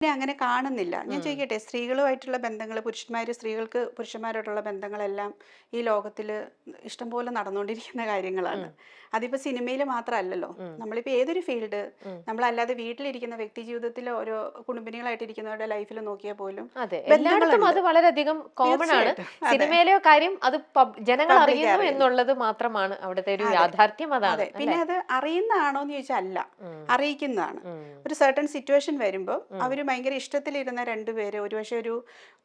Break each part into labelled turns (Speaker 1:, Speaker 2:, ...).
Speaker 1: അങ്ങനെ കാണുന്നില്ല. ഞാൻ ചോദിക്കട്ടെ, സ്ത്രീകളുമായിട്ടുള്ള ബന്ധങ്ങൾ, സ്ത്രീകൾക്ക് പുരുഷന്മാരോടുള്ള ബന്ധങ്ങളെല്ലാം ഈ ലോകത്തിൽ ഇഷ്ടംപോലെ നടന്നുകൊണ്ടിരിക്കുന്ന കാര്യങ്ങളാണ്. അതിപ്പോൾ സിനിമയിൽ മാത്രമല്ലല്ലോ, നമ്മളിപ്പോൾ ഏതൊരു ഫീൽഡ്, നമ്മളല്ലാതെ വീട്ടിലിരിക്കുന്ന വ്യക്തി ജീവിതത്തിൽ ഓരോ കുടുംബിനികളായിട്ടിരിക്കുന്നവരുടെ ലൈഫിൽ നോക്കിയാൽ പോലും
Speaker 2: എല്ലായിടത്തും അത് വളരെയധികം കോമൺ ആണ്. സിനിമയിലെ കാര്യം അത് ജനങ്ങൾ അറിയുന്നു എന്നുള്ളത് മാത്രമാണ് അവിടുത്തെ ഒരു യാഥാർത്ഥ്യം. അതാണ്.
Speaker 1: പിന്നെ അത് അറിയുന്നതാണോ എന്ന് ചോദിച്ചാൽ അല്ല, അറിയിക്കുന്നതാണ്. ഒരു സർട്ടൺ സിറ്റുവേഷൻ വരുമ്പോൾ അവർ ഭയങ്കര ഇഷ്ടത്തിലിരുന്ന രണ്ടുപേര്, ഒരുപക്ഷെ ഒരു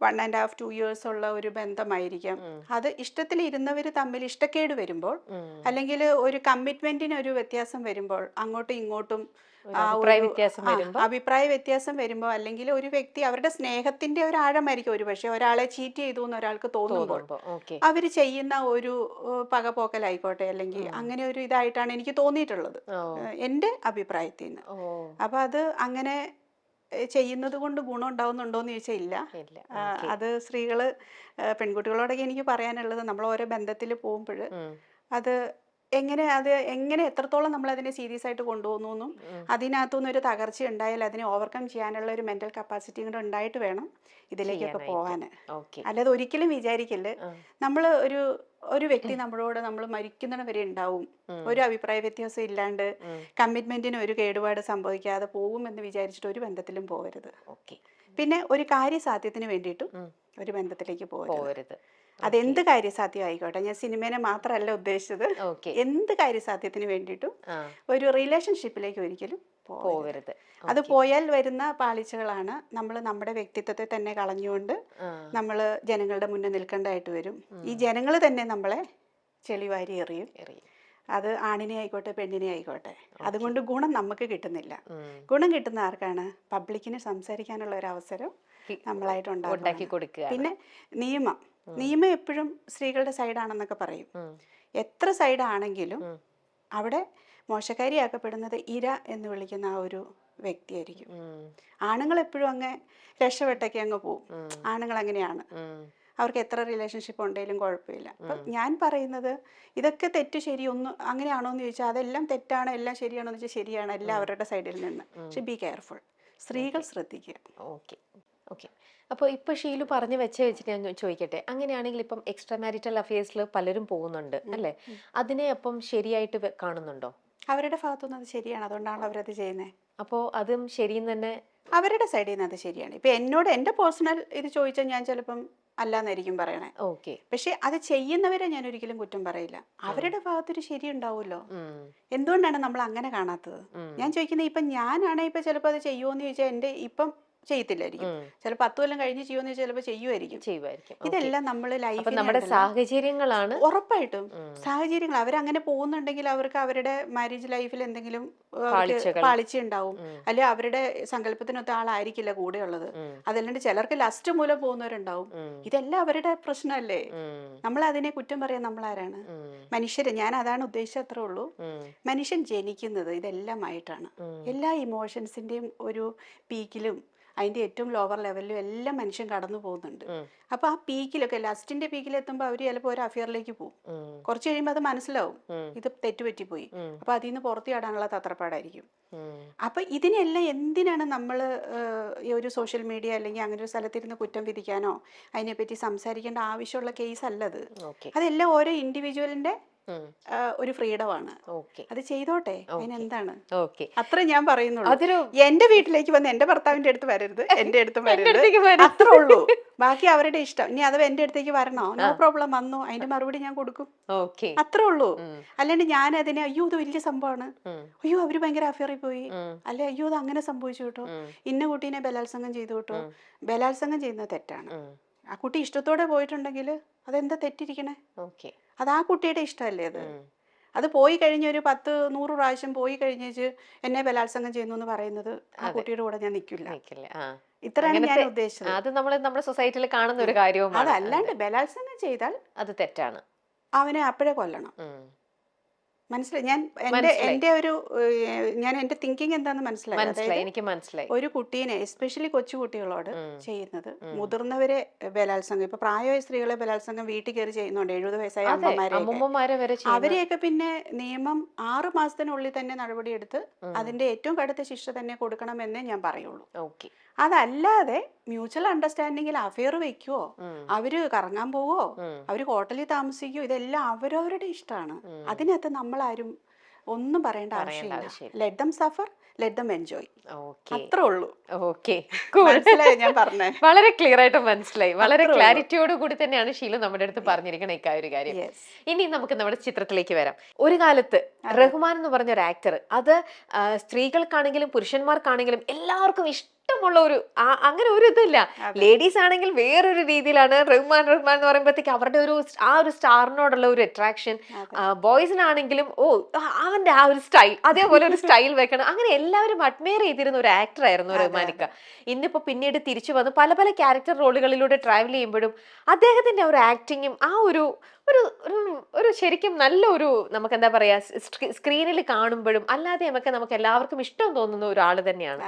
Speaker 1: 1.5 2 years ഉള്ള ഒരു ബന്ധമായിരിക്കാം. അത് ഇഷ്ടത്തിലിരുന്നവർ തമ്മിൽ ഇഷ്ടക്കേട് വരുമ്പോൾ, അല്ലെങ്കിൽ ഒരു കമ്മിറ്റ്മെന്റിന് ഒരു വ്യത്യാസം വരുമ്പോൾ, അങ്ങോട്ടും ഇങ്ങോട്ടും അഭിപ്രായ വ്യത്യാസം വരുമ്പോൾ, അല്ലെങ്കിൽ ഒരു വ്യക്തി അവരുടെ സ്നേഹത്തിന്റെ ഒരു ആഴമായിരിക്കും ഒരുപക്ഷെ ഒരാളെ ചീറ്റ് ചെയ്തു എന്ന് ഒരാൾക്ക് തോന്നുമ്പോൾ അവർ ചെയ്യുന്ന ഒരു പകപോക്കലായിക്കോട്ടെ, അല്ലെങ്കിൽ അങ്ങനെ ഒരു ഇതായിട്ടാണ് എനിക്ക് തോന്നിയിട്ടുള്ളത് എൻ്റെ അഭിപ്രായത്തിൽ നിന്ന്. അപ്പൊ അത് അങ്ങനെ ചെയ്യുന്നത് കൊണ്ട് ഗുണം ഉണ്ടാവുന്നുണ്ടോന്ന് ചോദിച്ചാൽ ഇല്ല. അത് സ്ത്രീകള് പെൺകുട്ടികളോടൊക്കെ എനിക്ക് പറയാനുള്ളത്, നമ്മൾ ഓരോ ബന്ധത്തിൽ പോകുമ്പോൾ അത് എങ്ങനെ എത്രത്തോളം നമ്മൾ അതിനെ സീരിയസ് ആയിട്ട് കൊണ്ടുപോകുന്നു, അതിനകത്തുനിന്ന് ഒരു തകർച്ച ഉണ്ടായാൽ അതിനെ ഓവർകം ചെയ്യാനുള്ള ഒരു മെന്റൽ കപ്പാസിറ്റി കൂടെ ഉണ്ടായിട്ട് വേണം ഇതിലേക്കൊക്കെ പോകാന്. അല്ലാതെ ഒരിക്കലും വിചാരിക്കല് നമ്മൾ ഒരു വ്യക്തി നമ്മൾ മരിക്കുന്നിടം വരെ ഉണ്ടാവും, ഒരു അഭിപ്രായ വ്യത്യാസം ഇല്ലാണ്ട് കമ്മിറ്റ്മെന്റിന് ഒരു കേടുപാട് സംഭവിക്കാതെ പോകുമെന്ന് വിചാരിച്ചിട്ട് ഒരു ബന്ധത്തിലും പോകരുത്. പിന്നെ ഒരു കാര്യസാധ്യത്തിന് വേണ്ടിയിട്ടും ഒരു ബന്ധത്തിലേക്ക് പോകരുത്. അതെന്ത് കാര്യസാധ്യം ആയിക്കോട്ടെ, ഞാൻ സിനിമേനെ മാത്രമല്ല ഉദ്ദേശിച്ചത്, എന്ത് കാര്യസാധ്യത്തിന് വേണ്ടിയിട്ടും ഒരു റിലേഷൻഷിപ്പിലേക്ക് ഒരിക്കലും പോകരുത്. അത് പോയാൽ വരുന്ന പാളിച്ചകളാണ് നമ്മുടെ വ്യക്തിത്വത്തെ തന്നെ കളഞ്ഞുകൊണ്ട് നമ്മൾ ജനങ്ങളുടെ മുന്നിൽ നിൽക്കേണ്ടതായിട്ട് വരും. ഈ ജനങ്ങൾ തന്നെ നമ്മളെ ചെളിവാരി എറിയും. അത് ആണിനെ ആയിക്കോട്ടെ പെണ്ണിനെ ആയിക്കോട്ടെ. അതുകൊണ്ട് ഗുണം നമുക്ക് കിട്ടുന്നില്ല. ഗുണം കിട്ടുന്ന ആർക്കാണ്? പബ്ലിക്കിന് സംസാരിക്കാനുള്ള ഒരു അവസരം നമ്മളായിട്ട് ഉണ്ടാക്കി കൊടുക്കുക. പിന്നെ നിയമം എപ്പോഴും സ്ത്രീകളുടെ സൈഡാണെന്നൊക്കെ പറയും. എത്ര സൈഡാണെങ്കിലും അവിടെ മോശക്കാരിയാക്കപ്പെടുന്നത് ഇര എന്ന് വിളിക്കുന്ന ആ ഒരു വ്യക്തിയായിരിക്കും. ആണുങ്ങൾ എപ്പോഴും അങ്ങ് രക്ഷപ്പെട്ടൊക്കെ അങ്ങ് പോവും. ആണുങ്ങൾ അങ്ങനെയാണ്. അവർക്ക് എത്ര റിലേഷൻഷിപ്പ് ഉണ്ടെങ്കിലും കുഴപ്പമില്ല. അപ്പം ഞാൻ പറയുന്നത്, ഇതൊക്കെ തെറ്റ് ശരി അങ്ങനെയാണോ എന്ന് ചോദിച്ചാൽ അതെല്ലാം തെറ്റാണ്, എല്ലാം ശരിയാണോ എന്ന് വെച്ചാൽ ശരിയാണ്, എല്ലാം അവരുടെ സൈഡിൽ നിന്ന്. പക്ഷെ ബി കെയർഫുൾ, സ്ത്രീകൾ ശ്രദ്ധിക്കുക.
Speaker 2: ഓക്കെ. അപ്പോൾ ഇപ്പോൾ ഷീലു പറഞ്ഞു വെച്ചിട്ട് ഞാൻ ചോദിക്കട്ടെ, അങ്ങനെയാണെങ്കിൽ ഇപ്പം എക്സ്ട്രാ മാരിറ്റൽ അഫയേഴ്സിൽ പലരും പോകുന്നുണ്ട് അല്ലേ? അതിനെ അപ്പം ശരിയായിട്ട് കാണുന്നുണ്ടോ?
Speaker 1: അവരുടെ ഭാഗത്തുനിന്ന് അത് ശരിയാണ്, അതുകൊണ്ടാണ് അവരത് ചെയ്യുന്നത്.
Speaker 2: അപ്പോൾ അതും ശരിയെന്ന് തന്നെ
Speaker 1: അവരുടെ സൈഡിൽ നിന്ന് അത് ശരിയാണ്. ഇപ്പം എന്നോട് എൻ്റെ പേഴ്സണൽ ഇത് ചോദിച്ചാൽ ഞാൻ ചിലപ്പം അല്ലാന്നായിരിക്കും പറയണേ. പക്ഷെ അത് ചെയ്യുന്നവരെ ഞാൻ ഒരിക്കലും കുറ്റം പറയില്ല. അവരുടെ ഭാഗത്തൊരു ശരി ഉണ്ടാവുമല്ലോ. എന്തുകൊണ്ടാണ് നമ്മൾ അങ്ങനെ കാണാത്തത്? ഞാൻ ചോദിക്കുന്നത്, ഇപ്പം ഞാനാണെ ഇപ്പം ചിലപ്പോൾ അത് ചെയ്യുമോയെന്ന് ചോദിച്ചാൽ എൻ്റെ ഇപ്പം ചെയ്യത്തില്ലായിരിക്കും. ചിലപ്പോൾ 10 കൊല്ലം കഴിഞ്ഞ് ചെയ്യുമെന്ന് ചിലപ്പോൾ ചെയ്യുമായിരിക്കും. ഇതെല്ലാം നമ്മൾ
Speaker 2: നമ്മുടെ സാഹചര്യങ്ങളാണ്.
Speaker 1: ഉറപ്പായിട്ടും സാഹചര്യങ്ങൾ. അവരങ്ങനെ പോകുന്നുണ്ടെങ്കിൽ അവർക്ക് അവരുടെ മാരേജ് ലൈഫിൽ എന്തെങ്കിലും പാളിച്ച ഉണ്ടാവും, അല്ലെ അവരുടെ സങ്കല്പത്തിനൊത്ത ആളായിരിക്കില്ല കൂടെ ഉള്ളത്. അതല്ലാണ്ട് ചിലർക്ക് ലസ്റ്റ് മൂലം പോകുന്നവരുണ്ടാവും. ഇതെല്ലാം അവരുടെ പ്രശ്നമല്ലേ? നമ്മൾ അതിനെ കുറ്റം പറയാൻ നമ്മൾ ആരാണ്? മനുഷ്യര്. ഞാൻ അതാണ് ഉദ്ദേശിച്ചത്, അത്രേ ഉള്ളൂ. മനുഷ്യൻ ജനിക്കുന്നത് ഇതെല്ലാമായിട്ടാണ്. എല്ലാ ഇമോഷൻസിന്റെയും ഒരു പീക്കിലും അതിന്റെ ഏറ്റവും ലോവർ ലെവലിലും എല്ലാം മനുഷ്യൻ കടന്നു പോകുന്നുണ്ട്. അപ്പൊ ആ പീക്കിലൊക്കെ ലാസ്റ്റിന്റെ പീക്കിലെത്തുമ്പോൾ അവർ ചിലപ്പോൾ ഒരു അഫിയറിലേക്ക് പോകും. കുറച്ച് കഴിയുമ്പോൾ അത് മനസ്സിലാവും, ഇത് തെറ്റുപറ്റിപ്പോയി. അപ്പൊ അതിൽ നിന്ന് പുറത്തു ചാടാനുള്ള തത്രപ്പാടായിരിക്കും. അപ്പൊ ഇതിനെല്ലാം എന്തിനാണ് നമ്മൾ ഈ ഒരു സോഷ്യൽ മീഡിയ അല്ലെങ്കിൽ അങ്ങനെ ഒരു സ്ഥലത്തിരുന്ന് കുറ്റം വിധിക്കാനോ അതിനെപ്പറ്റി സംസാരിക്കേണ്ട ആവശ്യമുള്ള കേസ് അല്ലത്. അതെല്ലാം ഓരോ ഇൻഡിവിജ്വലിന്റെ ഒരു ഫ്രീഡമാണ്. അത് ചെയ്തോട്ടെ, അതിനെന്താണ്? അത്ര ഞാൻ പറയുന്നുള്ളൂ. എന്റെ വീട്ടിലേക്ക് വന്ന് എന്റെ ഭർത്താവിന്റെ അടുത്ത് വരരുത്, എന്റെ അടുത്തും വരരുത്, അത്രേ ഉള്ളൂ. ബാക്കി അവരുടെ ഇഷ്ടം. ഇനി അഥവാ എന്റെ അടുത്തേക്ക് വരണോ, നോ പ്രോബ്ലം, വന്നു, അതിന്റെ മറുപടി ഞാൻ കൊടുക്കും, അത്രേ ഉള്ളൂ. അല്ലാണ്ട് ഞാൻ അതിനെ അയ്യോ ഇത് വലിയ സംഭവമാണ്, അയ്യോ അവര് ഭയങ്കര അഫയറിൽ പോയി, അല്ലെ അയ്യോ ഇത് അങ്ങനെ സംഭവിച്ചു കേട്ടോ, ഇന്ന കുട്ടീനെ ബലാത്സംഗം ചെയ്തു കേട്ടോ. ബലാത്സംഗം ചെയ്യുന്നത് തെറ്റാണ്. ആ കുട്ടി ഇഷ്ടത്തോടെ പോയിട്ടുണ്ടെങ്കിൽ അതെന്താ തെറ്റിരിക്കണേ? അത് ആ കുട്ടിയുടെ ഇഷ്ടമല്ലേ? അത് പോയി കഴിഞ്ഞ ഒരു 10-100 പ്രാവശ്യം പോയി കഴിഞ്ഞേച്ച് എന്നെ ബലാത്സംഗം ചെയ്യുന്നു എന്ന് പറയുന്നത് ആ കുട്ടിയുടെ കൂടെ ഞാൻ നിൽക്കില്ല. ഇത്രയാണ് ഞാൻ ഉദ്ദേശിച്ചത്.
Speaker 2: അത് നമ്മുടെ സൊസൈറ്റിയിൽ കാണുന്ന ഒരു കാര്യവും.
Speaker 1: അതല്ലാണ്ട് ബലാത്സംഗം ചെയ്താൽ
Speaker 2: അത് തെറ്റാണ്,
Speaker 1: അവനെ അപ്പോഴേ കൊല്ലണം. മനസ്സിലായി? ഞാൻ എന്റെ തിങ്കിങ് എന്താന്ന് മനസ്സിലായി. ഒരു കുട്ടീനെ, എസ്പെഷ്യലി കൊച്ചുകുട്ടികളോട് ചെയ്യുന്നത്, മുതിർന്നവരെ ബലാത്സംഗം, ഇപ്പൊ പ്രായമായ സ്ത്രീകളെ ബലാത്സംഗം വീട്ടിൽ കയറി ചെയ്യുന്നുണ്ട്, 70 വയസ്സായ അമ്മമാരെ. അവരെയൊക്കെ പിന്നെ നിയമം 6 മാസത്തിനുള്ളിൽ തന്നെ നടപടിയെടുത്ത് അതിന്റെ ഏറ്റവും കടുത്ത ശിക്ഷ തന്നെ കൊടുക്കണമെന്നേ ഞാൻ പറയുള്ളൂ. അതല്ലാതെ മ്യൂച്വൽ അണ്ടർസ്റ്റാൻഡിങ്ങിൽ അഫെയർ വെക്കുവോ, അവര് കറങ്ങാൻ പോവോ, അവര് ഹോട്ടലിൽ താമസിക്കുവോ, ഇതെല്ലാം അവരവരുടെ ഇഷ്ടമാണ്. അതിനകത്ത് നമ്മളാരും ഒന്നും പറയേണ്ട ആവശ്യമില്ല. Let them suffer, let them enjoy. അത്രേ ഉള്ളൂ. മനസ്സിലായി ഞാൻ പറഞ്ഞേ?
Speaker 2: വളരെ ക്ലിയർ ആയിട്ട് മനസ്സിലായി. വളരെ ക്ലാരിറ്റിയോട് കൂടി തന്നെയാണ് ഷീല നമ്മുടെ അടുത്ത് പറഞ്ഞിരിക്കണ ഒരു കാര്യം. ഇനി നമുക്ക് നമ്മുടെ ചിത്രത്തിലേക്ക് വരാം. ഒരു കാലത്ത് റഹ്മാൻ എന്ന് പറഞ്ഞ ഒരു ആക്ടർ, അത് സ്ത്രീകൾക്കാണെങ്കിലും പുരുഷന്മാർക്കാണെങ്കിലും എല്ലാവർക്കും ഇഷ്ടമുള്ള ഒരു അങ്ങനെ ഒരു ഇതില്ല. ലേഡീസ് ആണെങ്കിൽ വേറൊരു രീതിയിലാണ് റഹ്മാൻ എന്ന് പറയുമ്പോഴത്തേക്ക് അവരുടെ ഒരു സ്റ്റാറിനോടുള്ള ഒരു അട്രാക്ഷൻ. ബോയ്സിനാണെങ്കിലും അവന്റെ ആ ഒരു സ്റ്റൈൽ, അതേപോലെ ഒരു സ്റ്റൈൽ വെക്കണം, അങ്ങനെ എല്ലാവരും അഡ്മയർ ചെയ്തിരുന്ന ഒരു ആക്ടർ ആയിരുന്നു റഹ്മാനിക്ക. ഇന്നിപ്പോ പിന്നീട് തിരിച്ചു വന്ന് പല പല ക്യാരക്ടർ റോളുകളിലൂടെ ട്രാവൽ ചെയ്യുമ്പോഴും അദ്ദേഹത്തിന്റെ ഒരു ആക്ടിങ്ങും ആ ഒരു ഒരു ശരിക്കും നല്ലൊരു, നമുക്ക് എന്താ പറയാ, സ്ക്രീനിൽ കാണുമ്പോഴും അല്ലാതെ നമുക്ക് എല്ലാവർക്കും ഇഷ്ടം തോന്നുന്ന ഒരാൾ തന്നെയാണ്.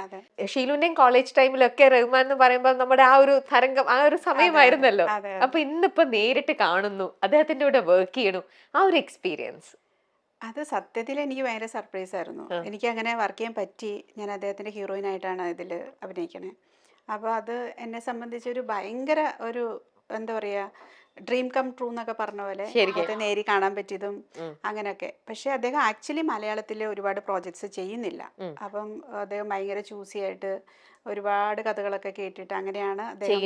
Speaker 2: ഷീലുവിന്റെയും കോളേജ് ടൈമിലൊക്കെ റഹ്മാൻ എന്ന് പറയുമ്പോൾ നമ്മുടെ ആ ഒരു തരംഗം, ആ ഒരു സമയമായിരുന്നല്ലോ. അപ്പൊ ഇന്നിപ്പോ നേരിട്ട് കാണുന്നു, അദ്ദേഹത്തിന്റെ കൂടെ വർക്ക് ചെയ്യണു, ആ ഒരു എക്സ്പീരിയൻസ്.
Speaker 1: അത് സത്യത്തിൽ എനിക്ക് ഭയങ്കര സർപ്രൈസ് ആയിരുന്നു. എനിക്ക് അങ്ങനെ വർക്ക് ചെയ്യാൻ പറ്റി. ഞാൻ അദ്ദേഹത്തിന്റെ ഹീറോയിനായിട്ടാണ് ഇതിൽ അഭിനയിക്കണേ. അപ്പോൾ അത് എന്നെ സംബന്ധിച്ചൊരു ഭയങ്കര ഒരു എന്താ പറയാ, ഡ്രീം കം ട്രൂ എന്നൊക്കെ പറഞ്ഞ പോലെ അദ്ദേഹത്തെ നേരി കാണാൻ പറ്റിയതും അങ്ങനെയൊക്കെ. പക്ഷെ അദ്ദേഹം ആക്ച്വലി മലയാളത്തിൽ ഒരുപാട് പ്രോജക്ട്സ് ചെയ്യുന്നില്ല. അപ്പം അദ്ദേഹം ഭയങ്കര ചൂസി ആയിട്ട് ഒരുപാട് കഥകളൊക്കെ കേട്ടിട്ട് അങ്ങനെയാണ് അദ്ദേഹം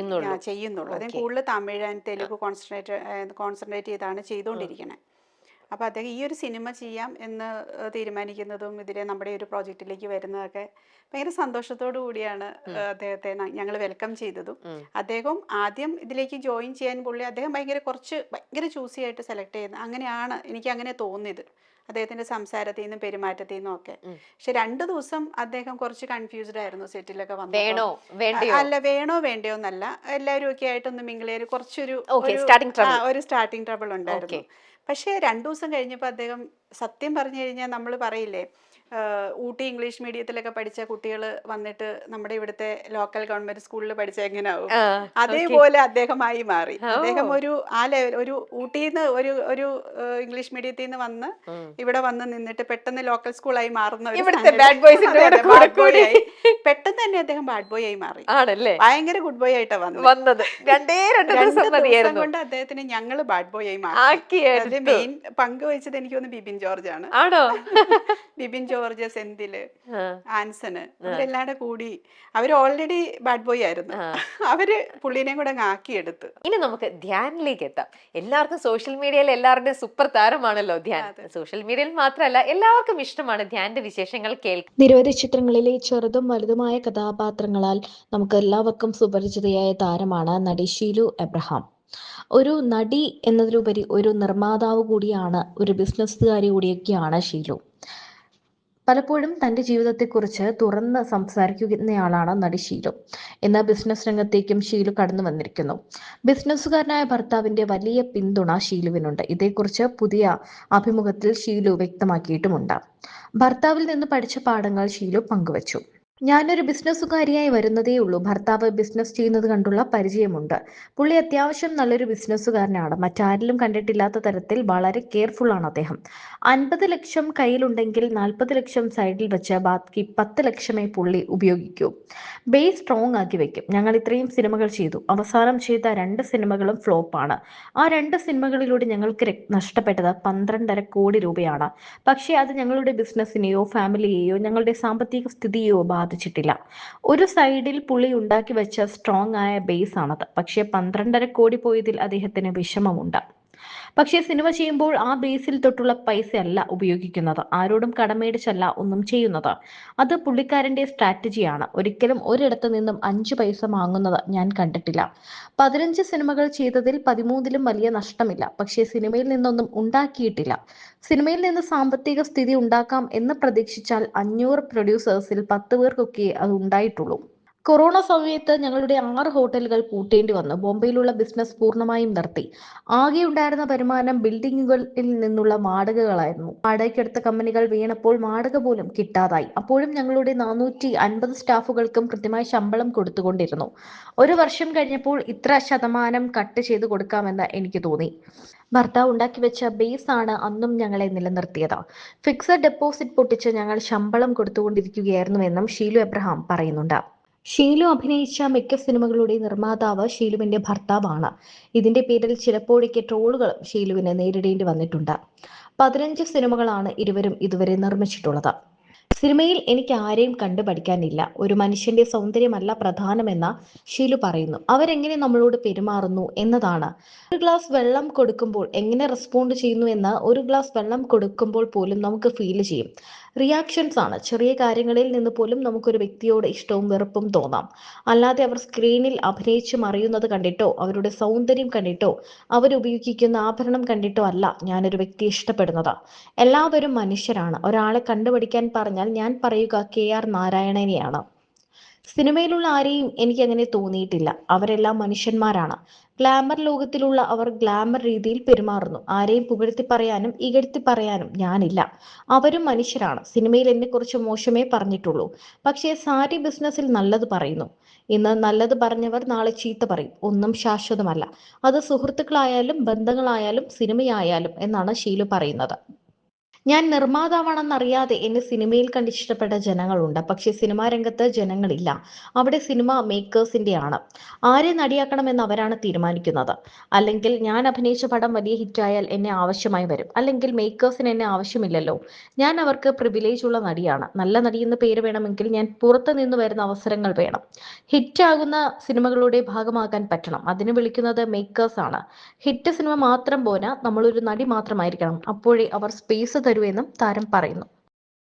Speaker 1: ചെയ്യുന്നുള്ളൂ. അദ്ദേഹം കൂടുതൽ തമിഴ് ആൻഡ് തെലുഗു കോൺസെൻട്രേറ്റ് ചെയ്താണ് ചെയ്തുകൊണ്ടിരിക്കുന്നത്. അപ്പോൾ അദ്ദേഹം ഈ ഒരു സിനിമ ചെയ്യാം എന്ന് തീരുമാനിക്കുന്നതും ഇതിലെ നമ്മുടെ ഒരു പ്രോജക്റ്റിലേക്ക് വരുന്നതൊക്കെ ഭയങ്കര സന്തോഷത്തോടു കൂടിയാണ് അദ്ദേഹത്തെ ഞങ്ങൾ വെൽക്കം ചെയ്തതും. അദ്ദേഹം ആദ്യം ഇതിലേക്ക് ജോയിൻ ചെയ്യാൻ അദ്ദേഹം ഭയങ്കര ചൂസി ആയിട്ട് സെലക്ട് ചെയ്യുന്നത്. അങ്ങനെയാണ് എനിക്ക് അങ്ങനെ തോന്നിയത്, അദ്ദേഹത്തിന്റെ സംസാരത്തിൽ നിന്നും പെരുമാറ്റത്തിൽ നിന്നും ഒക്കെ. പക്ഷെ 2 ദിവസം അദ്ദേഹം കുറച്ച് കൺഫ്യൂസ്ഡ് ആയിരുന്നു സെറ്റിലൊക്കെ വന്നു. അല്ല, വേണോ വേണ്ടയോ എന്നല്ല, എല്ലാവരും ഒക്കെ ആയിട്ടൊന്ന് മിങ്കിളേര് കുറച്ചൊരു സ്റ്റാർട്ടിങ് ട്രബിൾ ഉണ്ടായിരുന്നു. പക്ഷേ 2 ദിവസം കഴിഞ്ഞപ്പോൾ അദ്ദേഹം, സത്യം പറഞ്ഞു കഴിഞ്ഞാൽ നമ്മൾ പറയില്ലേ, ഊട്ടി ഇംഗ്ലീഷ് മീഡിയത്തിലൊക്കെ പഠിച്ച കുട്ടികൾ വന്നിട്ട് നമ്മുടെ ഇവിടുത്തെ ലോക്കൽ ഗവൺമെന്റ് സ്കൂളിൽ പഠിച്ച എങ്ങനെയാവും, അതേപോലെ അദ്ദേഹമായി മാറി. അദ്ദേഹം ഒരു ഊട്ടിന്ന് ഒരു ഇംഗ്ലീഷ് മീഡിയത്തിൽ നിന്ന് വന്ന് ഇവിടെ വന്ന് നിന്നിട്ട് പെട്ടെന്ന് ലോക്കൽ സ്കൂളായി മാറുന്ന പെട്ടെന്ന് തന്നെ അദ്ദേഹം ബാഡ് ബോയ് ആയി മാറി. ഭയങ്കര ഗുഡ് ബോയ് ആയിട്ടാ വന്നത്. 2 കൊണ്ട് അദ്ദേഹത്തിന് ഞങ്ങള് ബാഡ് ബോയ് ആയി മാറി. അതിൽ മെയിൻ പങ്ക് വഹിച്ചത് എനിക്ക് തോന്നുന്നു ബിബിൻ ജോർജ് ആണ്. ബിബിൻ ജോർജ്, സെന്തില്, ആൻസന്, അവരെല്ലാം കൂടി അവര് ഓൾറെഡി ബാഡ് ബോയ് ആയിരുന്നു. അവര് പുള്ളിനെയും കൂടെ ആക്കിയെടുത്ത്.
Speaker 2: ഇനി നമുക്ക് ധ്യാനിലേക്ക് എത്താം. എല്ലാവർക്കും സോഷ്യൽ മീഡിയയിൽ എല്ലാവരുടെയും സൂപ്പർ താരമാണല്ലോ ധ്യാൻ. സോഷ്യൽ മീഡിയയിൽ മാത്രമല്ല, എല്ലാവർക്കും ഇഷ്ടമാണ് ധ്യാന്റെ വിശേഷങ്ങൾ കേൾക്കാൻ.
Speaker 3: നിരവധി ചിത്രങ്ങളിലെ ചെറുതും വലുതുമായ കഥാപാത്രങ്ങളാൽ നമുക്ക് എല്ലാവർക്കും സുപരിചിതയായ താരമാണ് നടി ഷീലു എബ്രഹാം. ഒരു നടി എന്നതിലുപരി ഒരു നിർമ്മാതാവ് കൂടിയാണ്, ഒരു ബിസിനസ്സുകാരി കൂടിയൊക്കെയാണ് ഷീലു. പലപ്പോഴും തന്റെ ജീവിതത്തെക്കുറിച്ച് തുറന്ന് സംസാരിക്കുന്നയാളാണ് നടി ഷീലു. ഇന്ന് ബിസിനസ് രംഗത്തേക്കും ഷീലു കടന്നു വന്നിരിക്കുന്നു. ബിസിനസ്സുകാരനായ ഭർത്താവിന്റെ വലിയ പിന്തുണ ഷീലുവിനുണ്ട്. ഇതേക്കുറിച്ച് പുതിയ അഭിമുഖത്തിൽ ഷീലു വ്യക്തമാക്കിയിട്ടുമുണ്ട്. ഭർത്താവിൽ നിന്ന് പഠിച്ച പാഠങ്ങൾ ഷീലു പങ്കുവച്ചു. ഞാനൊരു ബിസിനസ്സുകാരിയായി വരുന്നതേ ഉള്ളൂ. ഭർത്താവ് ബിസിനസ് ചെയ്യുന്നത് കണ്ടുള്ള പരിചയമുണ്ട്. പുള്ളി അത്യാവശ്യം നല്ലൊരു ബിസിനസ്സുകാരനാണ്. മറ്റാരിലും കണ്ടിട്ടില്ലാത്ത തരത്തിൽ വളരെ കെയർഫുൾ ആണ് അദ്ദേഹം. 50 ലക്ഷം കയ്യിലുണ്ടെങ്കിൽ 40 ലക്ഷം സൈഡിൽ വെച്ച് ബാക്കി 10 ലക്ഷമേ പുള്ളി ഉപയോഗിക്കൂ. ബേസ് സ്ട്രോങ് ആക്കി വെക്കും. ഞങ്ങൾ ഇത്രയും സിനിമകൾ ചെയ്തു. അവസാനം ചെയ്ത 2 സിനിമകളും ഫ്ലോപ്പാണ്. ആ 2 സിനിമകളിലൂടെ ഞങ്ങൾക്ക് നഷ്ടപ്പെട്ടത് 12.5 കോടി രൂപയാണ്. പക്ഷേ അത് ഞങ്ങളുടെ ബിസിനസ്സിനെയോ ഫാമിലിയെയോ ഞങ്ങളുടെ സാമ്പത്തിക സ്ഥിതിയോ ബാധിച്ചിട്ടില്ല. ഒരു സൈഡിൽ പുള്ളി ഉണ്ടാക്കി വെച്ച സ്ട്രോങ് ആയ ബേസ് ആണത്. പക്ഷേ 12.5 കോടി പോയതിൽ അദ്ദേഹത്തിന് വിഷമമുണ്ട്. പക്ഷേ സിനിമ ചെയ്യുമ്പോൾ ആ ബേസിൽ തൊട്ടുള്ള പൈസയല്ല ഉപയോഗിക്കുന്നത്. ആരോടും കടമേടിച്ചല്ല ഒന്നും ചെയ്യുന്നത്. അത് പുള്ളിക്കാരന്റെ സ്ട്രാറ്റജിയാണ്. ഒരിക്കലും ഒരിടത്തു നിന്നും 5 പൈസ വാങ്ങുന്നത് ഞാൻ കണ്ടിട്ടില്ല. 15 സിനിമകൾ ചെയ്തതിൽ 13ലും വലിയ നഷ്ടമില്ല. പക്ഷേ സിനിമയിൽ നിന്നൊന്നും ഉണ്ടാക്കിയിട്ടില്ല. സിനിമയിൽ നിന്ന് സാമ്പത്തിക സ്ഥിതി ഉണ്ടാക്കാം എന്ന് പ്രതീക്ഷിച്ചാൽ 500 പ്രൊഡ്യൂസേഴ്സിൽ 10 പേർക്കൊക്കെ അത് ഉണ്ടായിട്ടുള്ളൂ. കൊറോണ സമയത്ത് ഞങ്ങളുടെ 6 ഹോട്ടലുകൾ പൂട്ടേണ്ടി വന്നു. ബോംബെയിലുള്ള ബിസിനസ് പൂർണ്ണമായും നിർത്തി. ആകെ ഉണ്ടായിരുന്ന വരുമാനം ബിൽഡിങ്ങുകളിൽ നിന്നുള്ള വാടകകളായിരുന്നു. വാടകയ്ക്കെടുത്ത കമ്പനികൾ വീണപ്പോൾ വാടക പോലും കിട്ടാതായി. അപ്പോഴും ഞങ്ങളുടെ 450 സ്റ്റാഫുകൾക്കും കൃത്യമായി ശമ്പളം കൊടുത്തുകൊണ്ടിരുന്നു. 1 വർഷം കഴിഞ്ഞപ്പോൾ ഇത്ര ശതമാനം കട്ട് ചെയ്ത് കൊടുക്കാമെന്ന് എനിക്ക് തോന്നി. ഭർത്താവ് ഉണ്ടാക്കി വെച്ച ബേസ് ആണ് അന്നും ഞങ്ങളെ നിലനിർത്തിയത്. ഫിക്സഡ് ഡെപ്പോസിറ്റ് പൊട്ടിച്ച് ഞങ്ങൾ ശമ്പളം കൊടുത്തുകൊണ്ടിരിക്കുകയായിരുന്നുവെന്നും ഷീലു എബ്രഹാം പറയുന്നുണ്ട്. ഷീലു അഭിനയിച്ച മിക്ക സിനിമകളുടെ നിർമ്മാതാവ് ഷീലുവിന്റെ ഭർത്താവാണ്. ഇതിന്റെ പേരിൽ ചിലപ്പോഴൊക്കെ ട്രോളുകളും ഷീലുവിന് നേരിടേണ്ടി വന്നിട്ടുണ്ട്. 15 സിനിമകളാണ് ഇരുവരും ഇതുവരെ നിർമ്മിച്ചിട്ടുള്ളത്. സിനിമയിൽ എനിക്ക് ആരെയും കണ്ടു പഠിക്കാനില്ല. ഒരു മനുഷ്യന്റെ സൗന്ദര്യമല്ല പ്രധാനമെന്ന ഷീലു പറയുന്നു. അവരെങ്ങനെ നമ്മളോട് പെരുമാറുന്നു എന്നതാണ്. ഒരു ഗ്ലാസ് വെള്ളം കൊടുക്കുമ്പോൾ എങ്ങനെ റെസ്പോണ്ട് ചെയ്യുന്നു എന്ന് ഒരു ഗ്ലാസ് വെള്ളം കൊടുക്കുമ്പോൾ പോലും നമുക്ക് ഫീൽ ചെയ്യും. റിയാക്ഷൻസ് ആണ്. ചെറിയ കാര്യങ്ങളിൽ നിന്ന് പോലും നമുക്കൊരു വ്യക്തിയോട് ഇഷ്ടവും വെറുപ്പും തോന്നാം. അല്ലാതെ അവർ സ്ക്രീനിൽ അഭിനയിച്ചു മറിയുന്നത് കണ്ടിട്ടോ അവരുടെ സൗന്ദര്യം കണ്ടിട്ടോ അവരുപയോഗിക്കുന്ന ആഭരണം കണ്ടിട്ടോ അല്ല ഞാനൊരു വ്യക്തിയെ ഇഷ്ടപ്പെടുന്നത്. എല്ലാവരും മനുഷ്യരാണ്. ഒരാളെ കണ്ടുപഠിക്കാൻ പറഞ്ഞാൽ ഞാൻ പറയുക KR നാരായണനെയാണ്. സിനിമയിലുള്ള ആരെയും എനിക്ക് അങ്ങനെ തോന്നിയിട്ടില്ല. അവരെല്ലാം മനുഷ്യന്മാരാണ്. ഗ്ലാമർ ലോകത്തിലുള്ള അവർ ഗ്ലാമർ രീതിയിൽ പെരുമാറുന്നു. ആരെയും പുകഴ്ത്തി പറയാനും ഇകഴ്ത്തി പറയാനും ഞാനില്ല. അവരും മനുഷ്യരാണ്. സിനിമയിൽ എന്നെക്കുറിച്ച് മോശമേ പറഞ്ഞിട്ടുള്ളൂ. പക്ഷേ സാരി ബിസിനസ്സിൽ നല്ലത് പറയുന്നു. ഇന്ന് നല്ലത് പറഞ്ഞവർ നാളെ ചീത്ത പറയും. ഒന്നും ശാശ്വതമല്ല. അത് സുഹൃത്തുക്കളായാലും ബന്ധങ്ങളായാലും സിനിമയായാലും എന്നാണ് ഷീലു പറയുന്നത്. ഞാൻ നിർമ്മാതാവാണെന്നറിയാതെ എന്നെ സിനിമയിൽ കണ്ടിഷ്ടപ്പെട്ട ജനങ്ങളുണ്ട്. പക്ഷേ സിനിമാ രംഗത്ത് ജനങ്ങളില്ല. അവിടെ സിനിമ മേക്കേഴ്സിന്റെ ആണ്. ആരെ നടിയാക്കണമെന്ന് അവരാണ് തീരുമാനിക്കുന്നത്. അല്ലെങ്കിൽ ഞാൻ അഭിനയിച്ച പടം വലിയ ഹിറ്റായാൽ എന്നെ ആവശ്യമായി വരും. അല്ലെങ്കിൽ മേക്കേഴ്സിന് എന്നെ ആവശ്യമില്ലല്ലോ. ഞാൻ അവർക്ക് പ്രിവിലേജ് ഉള്ള നടിയാണ്. നല്ല നടിയെന്ന് പേര് വേണമെങ്കിൽ ഞാൻ പുറത്തു നിന്ന് വരുന്ന അവസരങ്ങൾ വേണം. ഹിറ്റാകുന്ന സിനിമകളുടെ ഭാഗമാകാൻ പറ്റണം. അതിന് വിളിക്കുന്നത് മേക്കേഴ്സ് ആണ്. ഹിറ്റ് സിനിമ മാത്രം പോരാ, നമ്മളൊരു നടി മാത്രമായിരിക്കണം. അപ്പോഴേ അവർ സ്പേസ് തരൂ എന്നും താരം പറയുന്നു.